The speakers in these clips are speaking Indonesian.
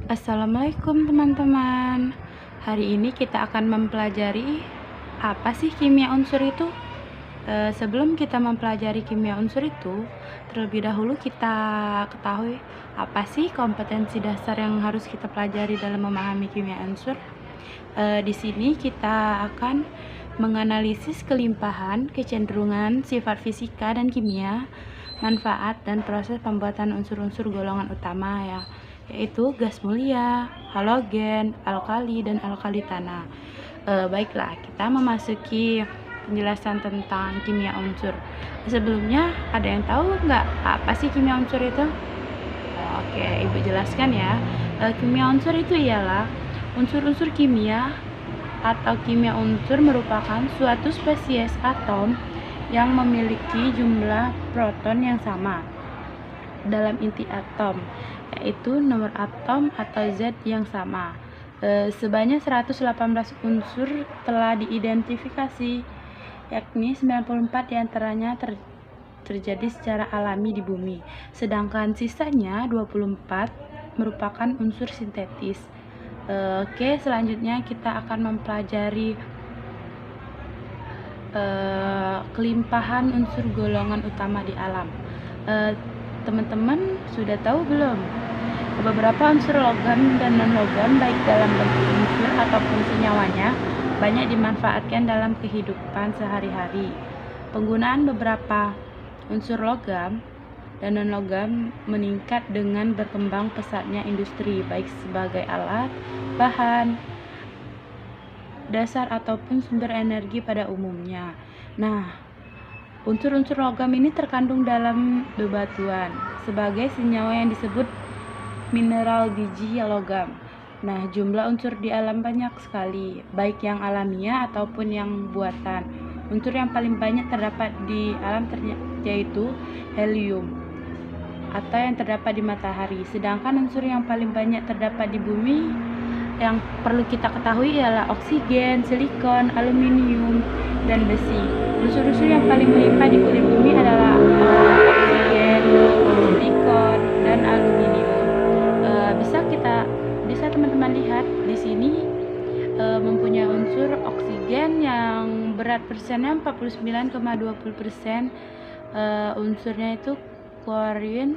Assalamualaikum teman-teman. Hari ini kita akan mempelajari apa sih kimia unsur itu. Sebelum kita mempelajari kimia unsur itu, terlebih dahulu kita ketahui apa sih kompetensi dasar yang harus kita pelajari dalam memahami kimia unsur. Di sini kita akan menganalisis kelimpahan, kecenderungan, sifat fisika dan kimia, manfaat dan proses pembuatan unsur-unsur golongan utama yaitu gas mulia, halogen, alkali, dan alkali tanah. Baiklah, kita memasuki penjelasan tentang kimia unsur. Sebelumnya, ada yang tahu nggak apa sih kimia unsur itu? Oke, Ibu jelaskan ya. Kimia unsur itu ialah unsur-unsur kimia atau kimia unsur merupakan suatu spesies atom yang memiliki jumlah proton yang sama dalam inti atom, yaitu nomor atom atau zat yang sama. Sebanyak 118 unsur telah diidentifikasi, yakni 94 diantaranya terjadi secara alami di bumi, sedangkan sisanya 24 merupakan unsur sintetis. Oke, selanjutnya kita akan mempelajari kelimpahan unsur golongan utama di alam. Teman-teman sudah tahu belum? Beberapa unsur logam dan non-logam baik dalam bentuk unsur ataupun senyawanya banyak dimanfaatkan dalam kehidupan sehari-hari. Penggunaan beberapa unsur logam dan non-logam meningkat dengan berkembang pesatnya industri, baik sebagai alat, bahan dasar ataupun sumber energi pada umumnya. Nah, unsur-unsur logam ini terkandung dalam bebatuan sebagai senyawa yang disebut mineral biji logam. Nah, jumlah unsur di alam banyak sekali, baik yang alamiah ataupun yang buatan. Unsur yang paling banyak terdapat di alam yaitu helium atau yang terdapat di matahari. Sedangkan unsur yang paling banyak terdapat di bumi yang perlu kita ketahui ialah oksigen, silikon, aluminium, dan besi. Unsur-unsur yang paling melimpah di kulit bumi adalah oksigen, silikon, dan aluminium. Bisa teman-teman lihat di sini mempunyai unsur oksigen yang berat persennya 49,20%, unsurnya itu klorin,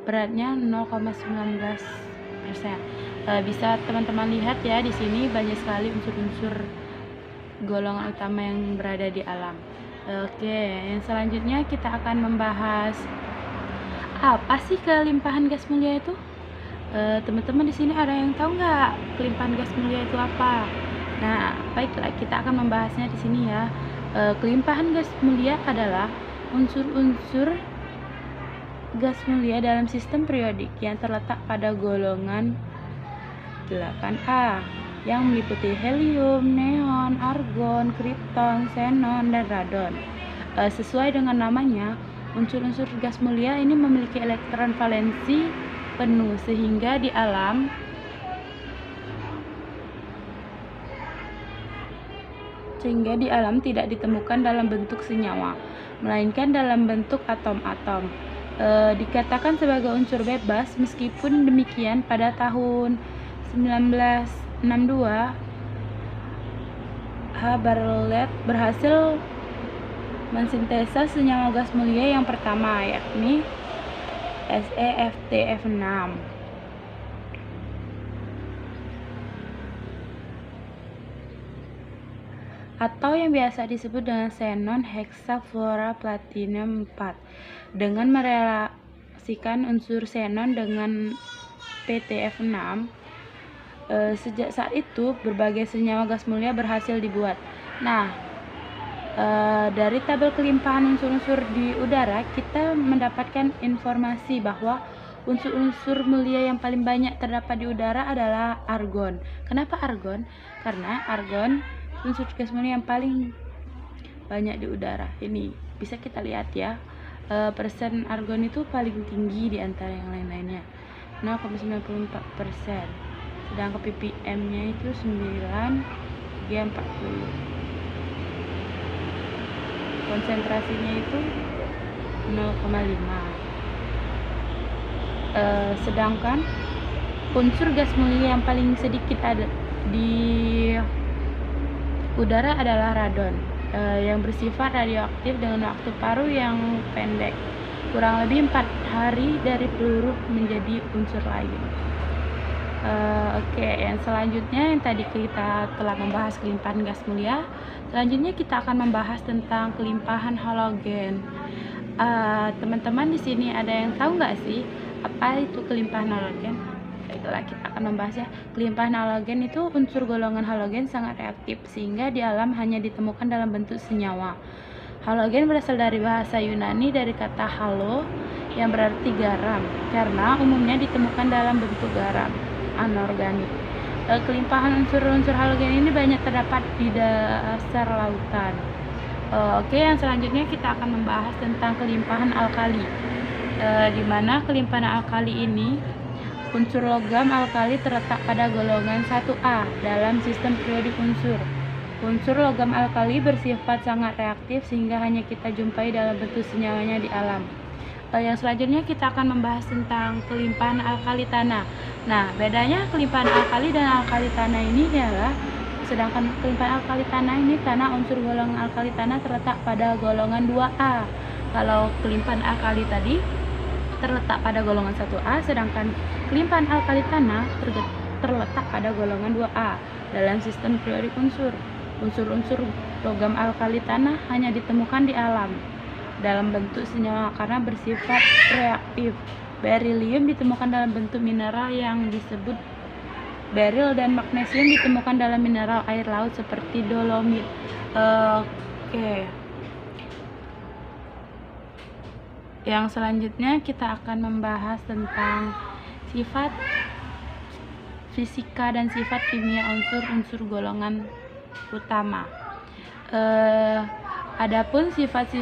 beratnya 0,19%. Bisa teman-teman lihat ya, di sini banyak sekali unsur-unsur golongan utama yang berada di alam. Oke, yang selanjutnya kita akan membahas apa sih kelimpahan gas mulia itu. Teman-teman di sini ada yang tahu nggak kelimpahan gas mulia itu apa? Nah, baiklah, kita akan membahasnya di sini ya. Kelimpahan gas mulia adalah unsur-unsur gas mulia dalam sistem periodik yang terletak pada golongan 8A yang meliputi helium, neon, argon, kripton, xenon, dan radon. Sesuai dengan namanya, unsur-unsur gas mulia ini memiliki elektron valensi penuh sehingga di alam tidak ditemukan dalam bentuk senyawa, melainkan dalam bentuk atom-atom. Dikatakan sebagai unsur bebas. Meskipun demikian, pada tahun 1962 H. Bartlett berhasil mensintesa senyawa gas mulia yang pertama, yakni SeFtF6. atau yang biasa disebut dengan xenon hexafluoroplatinum 4. Dengan merelasikan unsur xenon dengan PtF6, sejak saat itu berbagai senyawa gas mulia berhasil dibuat. Nah, dari tabel kelimpahan unsur-unsur di udara, kita mendapatkan informasi bahwa unsur-unsur mulia yang paling banyak terdapat di udara adalah argon. Kenapa argon? Karena argon unsur gas mulia yang paling banyak di udara. Ini bisa kita lihat ya, persen argon itu paling tinggi di antara yang lain-lainnya, 0,94%. Sedangkan ppm-nya itu 9G40. Konsentrasinya itu 0,5. Sedangkan Unsur gas mulia yang paling sedikit ada di udara adalah radon, yang bersifat radioaktif dengan waktu paruh yang pendek, kurang lebih 4 hari dari peluru menjadi unsur lain. Oke, yang selanjutnya yang tadi kita telah membahas kelimpahan gas mulia. Selanjutnya kita akan membahas tentang kelimpahan halogen. Teman-teman di sini ada yang tahu nggak sih apa itu kelimpahan halogen? Baiklah, kita akan membahasnya. Kelimpahan halogen itu unsur golongan halogen sangat reaktif sehingga di alam hanya ditemukan dalam bentuk senyawa. Halogen berasal dari bahasa Yunani dari kata halo yang berarti garam, karena umumnya ditemukan dalam bentuk garam anorganik. Kelimpahan unsur-unsur halogen ini banyak terdapat di dasar lautan. Oke, yang selanjutnya kita akan membahas tentang kelimpahan alkali, di mana kelimpahan alkali ini unsur logam alkali terletak pada golongan 1A dalam sistem periodik unsur. Unsur logam alkali bersifat sangat reaktif sehingga hanya kita jumpai dalam bentuk senyawanya di alam. Yang selanjutnya kita akan membahas tentang kelimpahan alkali tanah. Nah, bedanya kelimpahan alkali dan alkali tanah ini adalah, sedangkan kelimpahan alkali tanah ini, tanah unsur golongan alkali tanah terletak pada golongan 2A. Kalau kelimpahan alkali tadi terletak pada golongan 1A, sedangkan kelimpahan alkali tanah terletak pada golongan 2A dalam sistem periodik unsur. Unsur-unsur logam alkali tanah hanya ditemukan di alam dalam bentuk senyawa karena bersifat reaktif. Berilium ditemukan dalam bentuk mineral yang disebut beril, dan magnesium ditemukan dalam mineral air laut seperti dolomit. Oke. Yang selanjutnya kita akan membahas tentang sifat fisika dan sifat kimia unsur-unsur golongan utama. Adapun sifat